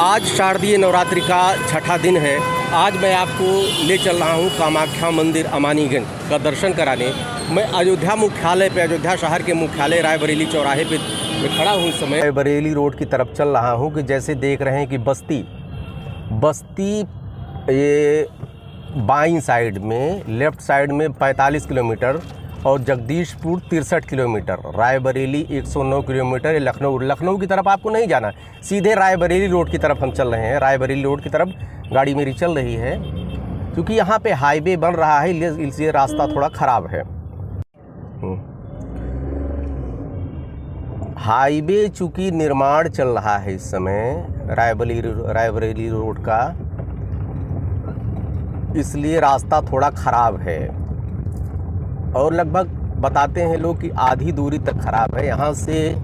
आज शारदीय नवरात्रि का छठा दिन है। आज मैं आपको ले चल रहा हूँ कामाख्या मंदिर अमानीगंज का दर्शन कराने। मैं अयोध्या मुख्यालय पे, अयोध्या शहर के मुख्यालय रायबरेली चौराहे पे मैं खड़ा हूँ। इस समय रायबरेली रोड की तरफ चल रहा हूँ कि जैसे देख रहे हैं कि बस्ती ये बाईं साइड में, लेफ़्ट साइड में 45 किलोमीटर और जगदीशपुर 63 किलोमीटर, रायबरेली 109 किलोमीटर। लखनऊ की तरफ आपको नहीं जाना, सीधे रायबरेली रोड की तरफ हम चल रहे हैं। रायबरेली रोड की तरफ गाड़ी मेरी चल रही है क्योंकि यहाँ पे हाईवे बन रहा है, इसलिए रास्ता थोड़ा ख़राब है। हाईवे चूँकि निर्माण चल रहा है इस समय रायबरेली रोड का, इसलिए रास्ता थोड़ा ख़राब है और लगभग बताते हैं लोग कि आधी दूरी तक ख़राब है। यहाँ से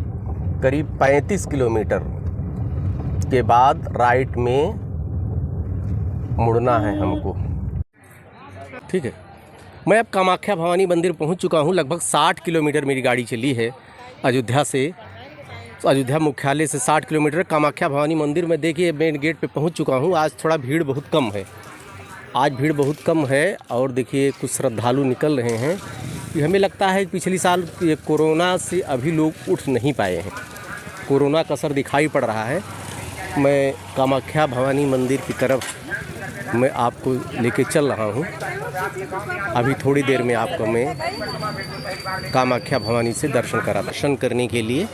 करीब 35 किलोमीटर के बाद राइट में मुड़ना है हमको। ठीक है, मैं अब कामाख्या भवानी मंदिर पहुँच चुका हूँ। लगभग 60 किलोमीटर मेरी गाड़ी चली है अयोध्या से, अयोध्या मुख्यालय से 60 किलोमीटर। कामाख्या भवानी मंदिर में देखिए मेन गेट पे पहुँच चुका हूँ। आज थोड़ा भीड़ बहुत कम है, आज भीड़ बहुत कम है और देखिए कुछ श्रद्धालु निकल रहे हैं। ये हमें लगता है पिछले साल ये कोरोना से अभी लोग उठ नहीं पाए हैं, कोरोना का असर दिखाई पड़ रहा है। मैं कामाख्या भवानी मंदिर की तरफ मैं आपको लेके चल रहा हूँ। अभी थोड़ी देर में आपको मैं कामाख्या भवानी से दर्शन करने के लिए,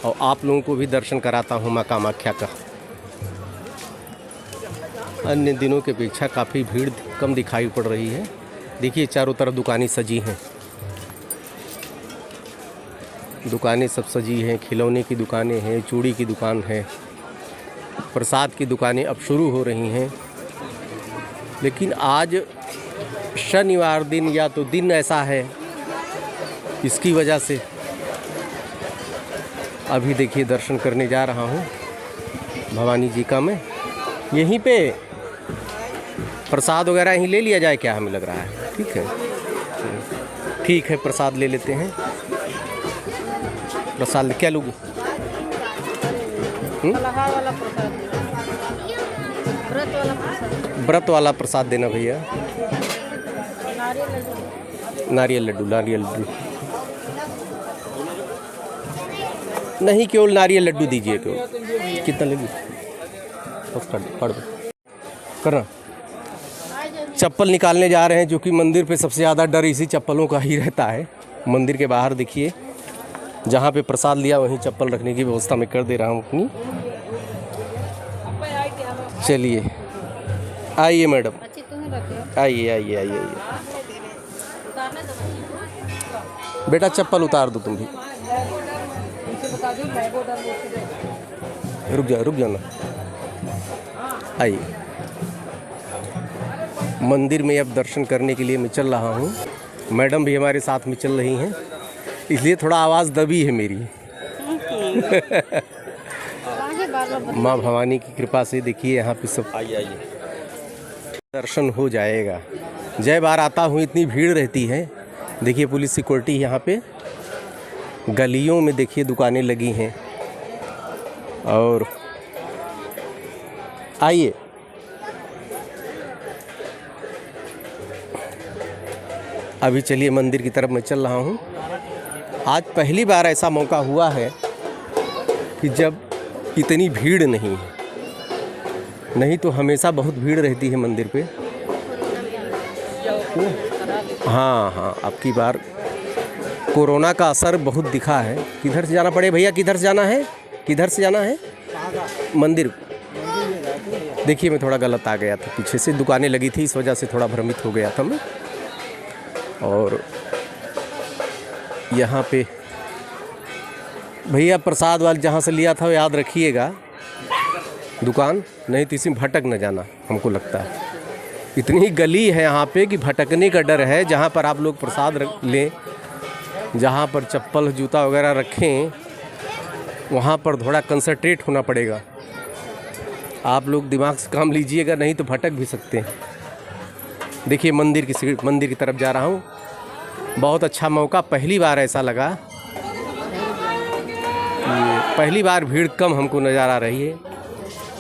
और आप लोगों को भी दर्शन कराता हूँ माँ कामाख्या का। अन्य दिनों की अपेक्षा काफ़ी भीड़ कम दिखाई पड़ रही है। देखिए चारों तरफ दुकानें सजी हैं, दुकानें सब सजी हैं। खिलौने की दुकानें हैं, चूड़ी की दुकान है, प्रसाद की दुकानें अब शुरू हो रही हैं। लेकिन आज शनिवार दिन, या तो दिन ऐसा है, इसकी वजह से अभी देखिए दर्शन करने जा रहा हूँ भवानी जी का। मैं यहीं पे प्रसाद वगैरह यहीं ले लिया जाए क्या, हमें लग रहा है। ठीक है, प्रसाद ले लेते हैं। प्रसाद क्या लोगे? व्रत वाला प्रसाद देना भैया। नारियल लड्डू नहीं, केवल नारियल लड्डू दीजिए। केवल कितना लगी पढ़ करना। चप्पल निकालने जा रहे हैं, जो कि मंदिर पे सबसे ज़्यादा डर इसी चप्पलों का ही रहता है। मंदिर के बाहर देखिए, जहाँ पे प्रसाद लिया वहीं चप्पल रखने की व्यवस्था मैं कर दे रहा हूँ अपनी। चलिए आइए मैडम, आइए। बेटा चप्पल उतार दो तुम भी। रुक जाना। आइए, मंदिर में अब दर्शन करने के लिए मैं चल रहा हूँ। मैडम भी हमारे साथ में चल रही हैं, इसलिए थोड़ा आवाज़ दबी है मेरी। माँ भवानी की कृपा से देखिए यहाँ पे सब आइए दर्शन हो जाएगा। जय बार आता हूँ, इतनी भीड़ रहती है। देखिए पुलिस सिक्योरिटी यहाँ पे, गलियों में देखिए दुकानें लगी हैं। और आइए, अभी चलिए मंदिर की तरफ मैं चल रहा हूँ। आज पहली बार ऐसा मौका हुआ है कि जब इतनी भीड़ नहीं तो हमेशा बहुत भीड़ रहती है मंदिर पे। हाँ, अब की बार कोरोना का असर बहुत दिखा है। किधर से जाना पड़े भैया? किधर से जाना है मंदिर? देखिए मैं थोड़ा गलत आ गया था, पीछे से दुकानें लगी थी, इस वजह से थोड़ा भ्रमित हो गया था मैं। और यहाँ पे भैया प्रसाद वाले जहाँ से लिया था याद रखिएगा दुकान, नहीं तो इसमें भटक न जाना। हमको लगता है इतनी गली है यहाँ पे कि भटकने का डर है। जहाँ पर आप लोग प्रसाद लें, जहाँ पर चप्पल जूता वगैरह रखें, वहाँ पर थोड़ा कंसंट्रेट होना पड़ेगा। आप लोग दिमाग से काम लीजिएगा, नहीं तो भटक भी सकते हैं। देखिए मंदिर की तरफ जा रहा हूँ। बहुत अच्छा मौका, पहली बार ऐसा लगा कि पहली बार भीड़ कम हमको नज़र आ रही है।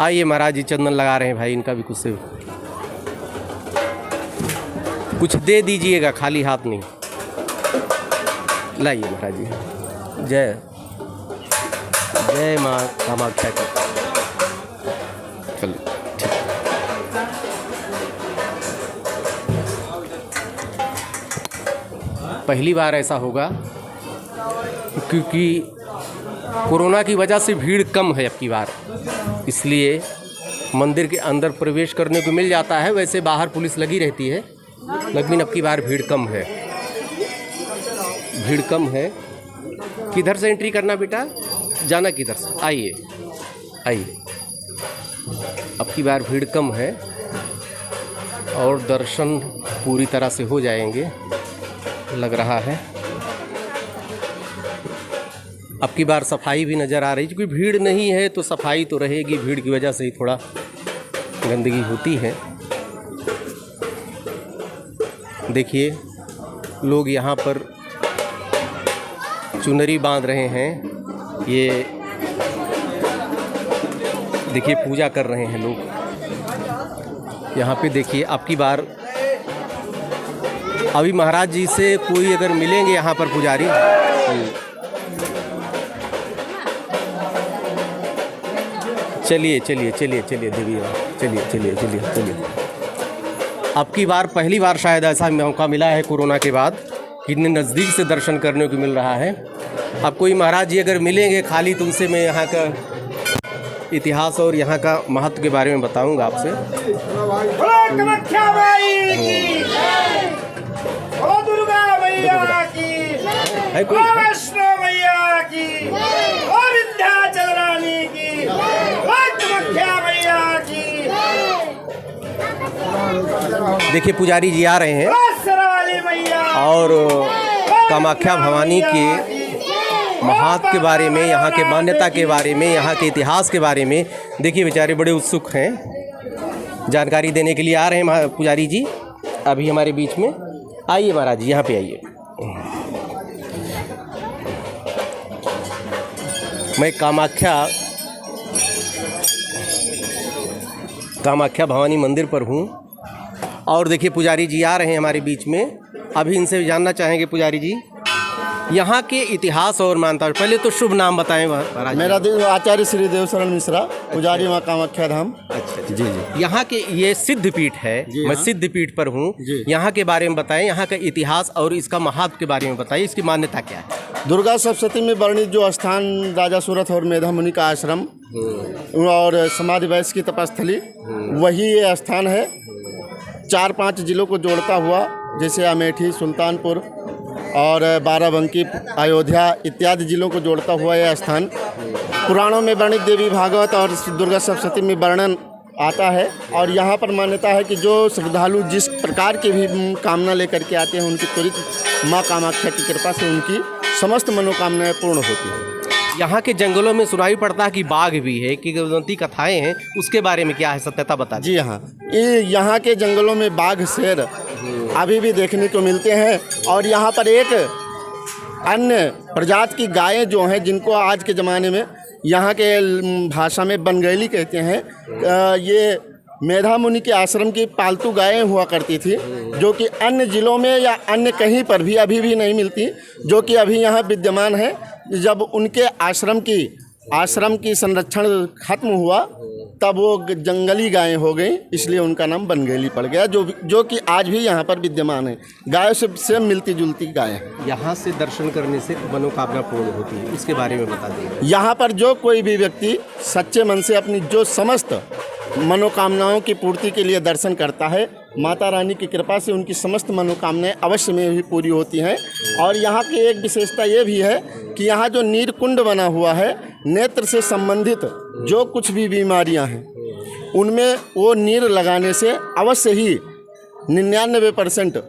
आइए महाराज जी, चंदन लगा रहे हैं भाई, इनका भी कुछ दे दीजिएगा, खाली हाथ नहीं। लाइए महाराज जी। जय जय माँ कामाख्या की। चलिए ठीक। पहली बार ऐसा होगा क्योंकि कोरोना की वजह से भीड़ कम है अब की बार, इसलिए मंदिर के अंदर प्रवेश करने को मिल जाता है। वैसे बाहर पुलिस लगी रहती है, लेकिन अब की बार भीड़ कम है। भीड़ कम है। किधर से एंट्री करना बेटा? जाना किधर से? आइए आइए। अब की बार भीड़ कम है और दर्शन पूरी तरह से हो जाएंगे लग रहा है। अब की बार सफाई भी नज़र आ रही है, क्योंकि भीड़ नहीं है तो सफाई तो रहेगी। भीड़ की वजह से ही थोड़ा गंदगी होती है। देखिए लोग यहाँ पर चुनरी बांध रहे हैं। ये देखिए पूजा कर रहे हैं लोग यहाँ पे। देखिए अब की बार अभी महाराज जी से कोई अगर मिलेंगे यहाँ पर पुजारी, चलिए चलिए चलिए चलिए देवी, चलिए चलिए चलिए चलिए। अब की बार पहली बार शायद ऐसा मौका मिला है कोरोना के बाद कि इतने नज़दीक से दर्शन करने को मिल रहा है। अब कोई महाराज जी अगर मिलेंगे खाली, तो उनसे मैं यहाँ का इतिहास और यहाँ का महत्व के बारे में बताऊँगा आपसे। है कोई? देखिए पुजारी जी आ रहे हैं और कामाख्या भवानी के महात्म के बारे में, यहाँ के मान्यता के बारे में, यहाँ के इतिहास के बारे में देखिए बेचारे बड़े उत्सुक हैं, जानकारी देने के लिए आ रहे हैं पुजारी जी अभी हमारे बीच में। आइए महाराज जी, यहाँ पे आइए। मैं कामाख्या भवानी मंदिर पर हूँ और देखिए पुजारी जी आ रहे हैं हमारे बीच में। अभी इनसे जानना चाहेंगे पुजारी जी यहाँ के इतिहास और मान्यता। पहले तो शुभ नाम बताएं महाराज। मेरा आचार्य श्री देव शरण मिश्रा, पुजारी माँ कामाख्या धाम। अच्छा जी जी। यहाँ के ये सिद्धपीठ है, मैं सिद्धपीठ पर हूँ। यहाँ के बारे में बताएं, यहाँ का इतिहास और इसका महात्म के बारे में बताइए, इसकी मान्यता क्या है? दुर्गा सप्तशती में वर्णित जो स्थान राजा सूरत और मेधा मुनि का आश्रम और समाधि वैश्य की तपस्थली, वही ये स्थान है। 4-5 जिलों को जोड़ता हुआ, जैसे अमेठी, सुल्तानपुर और बाराबंकी, अयोध्या इत्यादि जिलों को जोड़ता हुआ यह स्थान पुराणों में वर्णित देवी भागवत और दुर्गा सप्तशती में वर्णन आता है। और यहाँ पर मान्यता है कि जो श्रद्धालु जिस प्रकार की भी कामना लेकर के आते हैं, उनकी त्वरित माँ कामाख्या की कृपा से उनकी समस्त मनोकामनाएं पूर्ण होती हैं। यहाँ के जंगलों में सुनाई पड़ता है कि बाघ भी है, कि किंवदंती कथाएं हैं, उसके बारे में क्या है सत्यता बता? जी हाँ, यहाँ के जंगलों में बाघ, शेर अभी भी देखने को मिलते हैं। और यहाँ पर एक अन्य प्रजाति की गायें जो हैं, जिनको आज के ज़माने में यहाँ के भाषा में बनगैली कहते हैं, ये मेधा मुनि के आश्रम की पालतू गायें हुआ करती थी, जो कि अन्य ज़िलों में या अन्य कहीं पर भी अभी भी नहीं मिलती, जो कि अभी यहाँ विद्यमान है। जब उनके आश्रम की संरक्षण खत्म हुआ, तब वो जंगली गायें हो गई, इसलिए उनका नाम बनगैली पड़ गया, जो कि आज भी यहाँ पर विद्यमान है। गायों से मिलती जुलती गायें। यहाँ से दर्शन करने से मनोकामना पूर्ण होती है, उसके बारे में बता दें। यहाँ पर जो कोई भी व्यक्ति सच्चे मन से अपनी जो समस्त मनोकामनाओं की पूर्ति के लिए दर्शन करता है, माता रानी की कृपा से उनकी समस्त मनोकामनाएं अवश्य में भी पूरी होती हैं। और यहाँ की एक विशेषता ये भी है कि यहाँ जो नीर कुंड बना हुआ है, नेत्र से संबंधित जो कुछ भी बीमारियाँ हैं, उनमें वो नीर लगाने से अवश्य ही 99%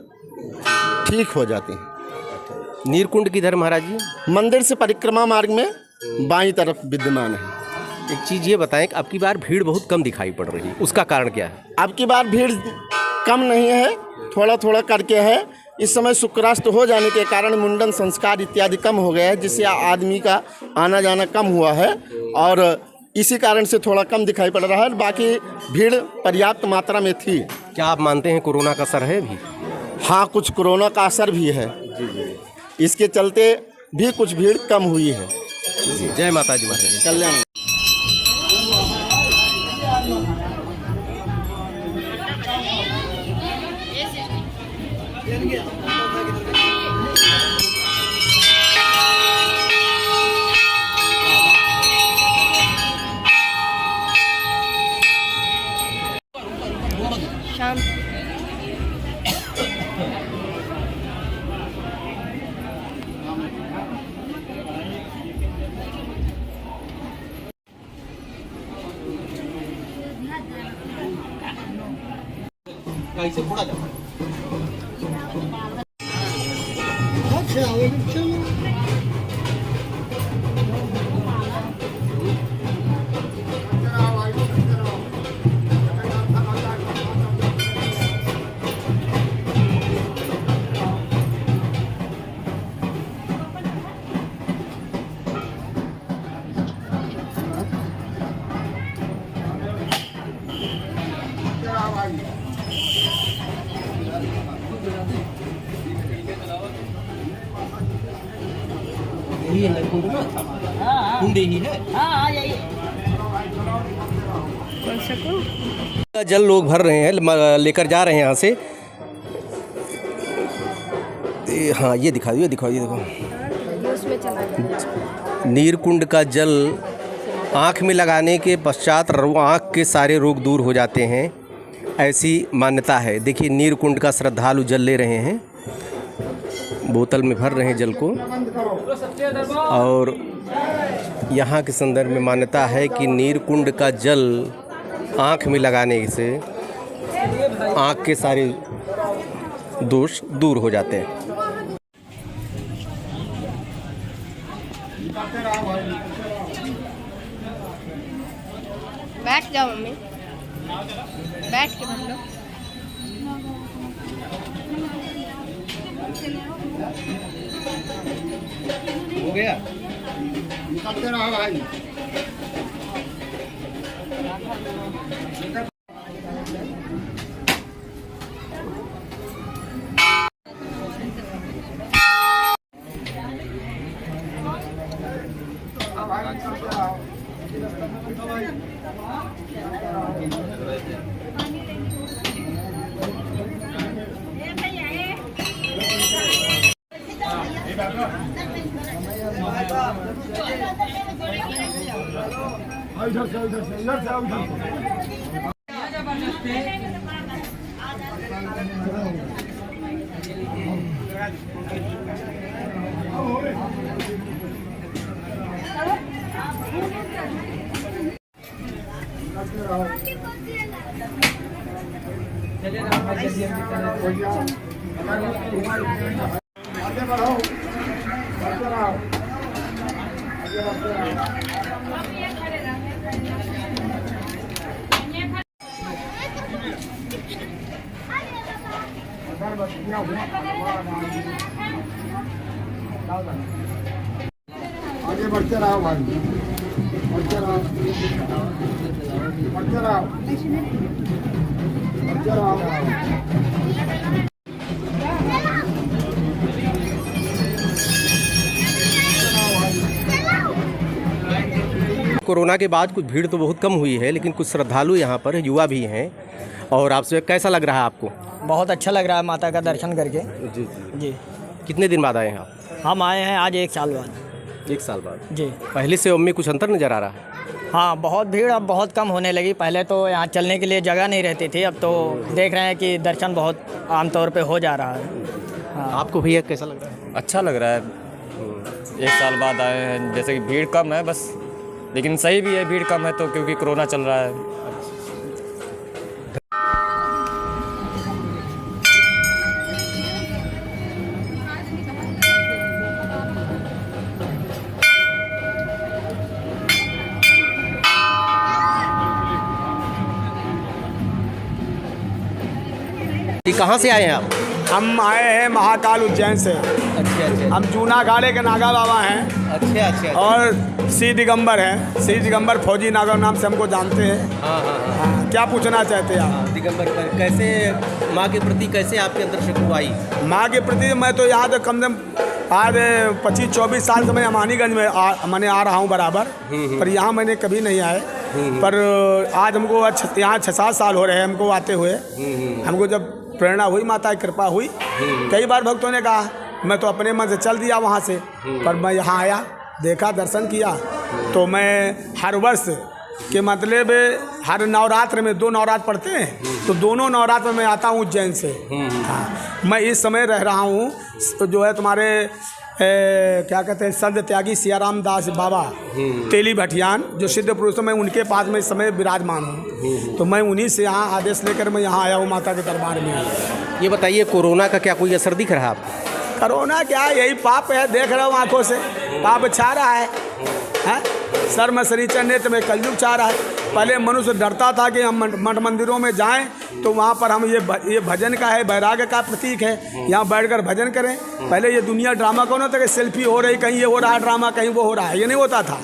ठीक हो जाती हैं। नीर कुंड किधर महाराज जी? मंदिर से परिक्रमा मार्ग में बाईं तरफ विद्यमान है। एक चीज़ ये बताएं कि अब की बार भीड़ बहुत कम दिखाई पड़ रही है, उसका कारण क्या है? अब की बार भीड़ कम नहीं है, थोड़ा थोड़ा करके है। इस समय शुक्रास्त हो जाने के कारण मुंडन संस्कार इत्यादि कम हो गया है, जिससे आदमी का आना जाना कम हुआ है। और इसी कारण से थोड़ा कम दिखाई पड़ रहा है, बाकी भीड़ पर्याप्त मात्रा में थी। क्या आप मानते हैं कोरोना का असर है अभी? हाँ, कुछ कोरोना का असर भी है, इसके चलते भी कुछ भीड़ कम हुई है। जय माता जी महाराज। कल्याण। शाम यही है कुंड ना? कुंड ही है। जल लोग भर रहे हैं, लेकर जा रहे हैं यहाँ से। हाँ, ये दिखा ये देखो। नीरकुंड का जल आँख में लगाने के पश्चात आँख के सारे रोग दूर हो जाते हैं, ऐसी मान्यता है। देखिए, नीरकुंड का श्रद्धालु जल ले रहे हैं, बोतल में भर रहे हैं जल को। और यहाँ के संदर्भ में मान्यता है कि नीरकुंड का जल आँख में लगाने से आँख के सारे दोष दूर हो जाते हैं। बैठ जाओ मम्मी, बैठ के बैठ लो। हो गया। आगे बढ़ते रहो भाई, बढ़ते रहो, बढ़ते रहो, बढ़ते रहो। कोरोना के बाद कुछ भीड़ तो बहुत कम हुई है, लेकिन कुछ श्रद्धालु यहाँ पर युवा भी हैं। और आपसे कैसा लग रहा है आपको? बहुत अच्छा लग रहा है माता का दर्शन करके। जी जी, कितने दिन बाद आए हैं आप? हम आए हैं आज 1 साल बाद। 1 साल बाद। जी, पहले से में कुछ अंतर नज़र आ रहा है? हाँ, बहुत भीड़ अब बहुत कम होने लगी। पहले तो यहाँ चलने के लिए जगह नहीं रहती थी, अब तो देख रहे हैं कि दर्शन बहुत आमतौर पे हो जा रहा है। हाँ। आपको भैया कैसा लग रहा है? अच्छा लग रहा है। 1 साल बाद आए हैं, जैसे कि भीड़ कम है बस, लेकिन सही भी है भीड़ कम है तो, क्योंकि कोरोना चल रहा है। कहाँ से आए हैं आप? हम आए हैं महाकाल उज्जैन से। अच्छा। हम जूना अखाड़े के नागा बाबा हैं अच्छा। और श्री दिगंबर है, श्री दिगंबर फौजी नागर नाम से हमको जानते हैं। हाँ हाँ हाँ हाँ, क्या पूछना चाहते हैं आप? दिगंबर पर कैसे माँ के प्रति कैसे आपके अंदर शक्ति आई? माँ के प्रति मैं तो यहाँ तो कम से कम आज 25-24 साल से मैं अमानीगंज में मैंने आ रहा हूँ बराबर, पर यहाँ मैंने कभी नहीं आए। पर आज हमको यहाँ 6-7 साल हो रहे हैं हमको आते हुए। हमको जब प्रेरणा हुई, माता की कृपा हुई, कई बार भक्तों ने कहा, मैं तो अपने मन से चल दिया वहाँ से, पर मैं यहाँ आया, देखा, दर्शन किया। तो मैं हर वर्ष के मतलब हर नवरात्र में 2 नवरात्र पढ़ते हैं, तो दोनों नवरात्र में मैं आता हूँ उज्जैन से। हाँ, मैं इस समय रह रहा हूँ जो है तुम्हारे क्या कहते हैं संत त्यागी सियाराम दास बाबा तेली भटियान, जो सिद्ध पुरुष, मैं उनके पास में इस समय विराजमान हूँ। तो मैं उन्हीं से यहाँ आदेश लेकर मैं यहाँ आया हूँ माता के दरबार में। ये बताइए, कोरोना का क्या कोई असर दिख रहा है आपको? कोरोना क्या, यही पाप है, देख रहा हूँ आंखों से, पाप छा रहा है, हैं? सर में शरीचर नेत्र में कलयुग छा रहा है। पहले मनुष्य डरता था कि हम मठ मंदिरों में जाएं तो वहाँ पर हम ये भजन का है, वैराग्य का प्रतीक है, यहाँ बैठकर भजन करें। पहले ये दुनिया ड्रामा कौन होता है कि सेल्फी हो रही, कहीं ये हो रहा है ड्रामा, कहीं वो हो रहा है, ये नहीं होता था।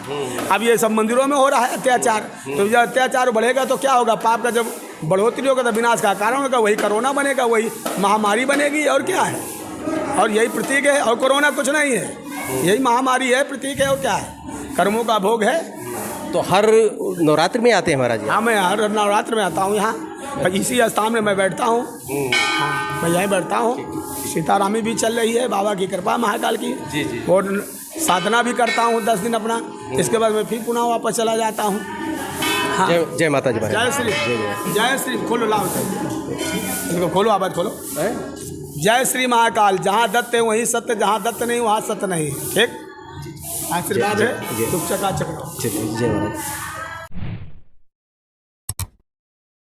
अब ये सब मंदिरों में हो रहा है अत्याचार। तो जब अत्याचार बढ़ेगा तो क्या होगा? पाप का जब बढ़ोतरी होगा तो विनाश का कारण होगा, वही कोरोना बनेगा, वही महामारी बनेगी, और क्या है? और यही प्रतीक है, और कोरोना कुछ नहीं है, यही महामारी है, प्रतीक है, और क्या है? कर्मों का भोग है। तो हर नवरात्र में आते हैं महाराज? हाँ, मैं हर नवरात्र में आता हूँ यहाँ, इसी स्थान में मैं बैठता हूँ। हाँ, मैं यहीं बैठता हूँ। सीतारामी भी चल रही है, बाबा की कृपा महाकाल की। जी जी। और साधना भी करता हूँ 10 दिन अपना, इसके बाद मैं फिर पुनः वापस चला जाता हूँ। हाँ, जय माता जी महाराज। जय श्री, जय श्री। खोलो, लाओ इसको खोलो, आवाज खोलो। जय श्री महाकाल। जहाँ दत्त है वहीं सत्य, जहाँ दत्त नहीं वहाँ सत्य नहीं। ठीक, आशीर्वाद है, तुम चकाचक रहो। जय महाराज।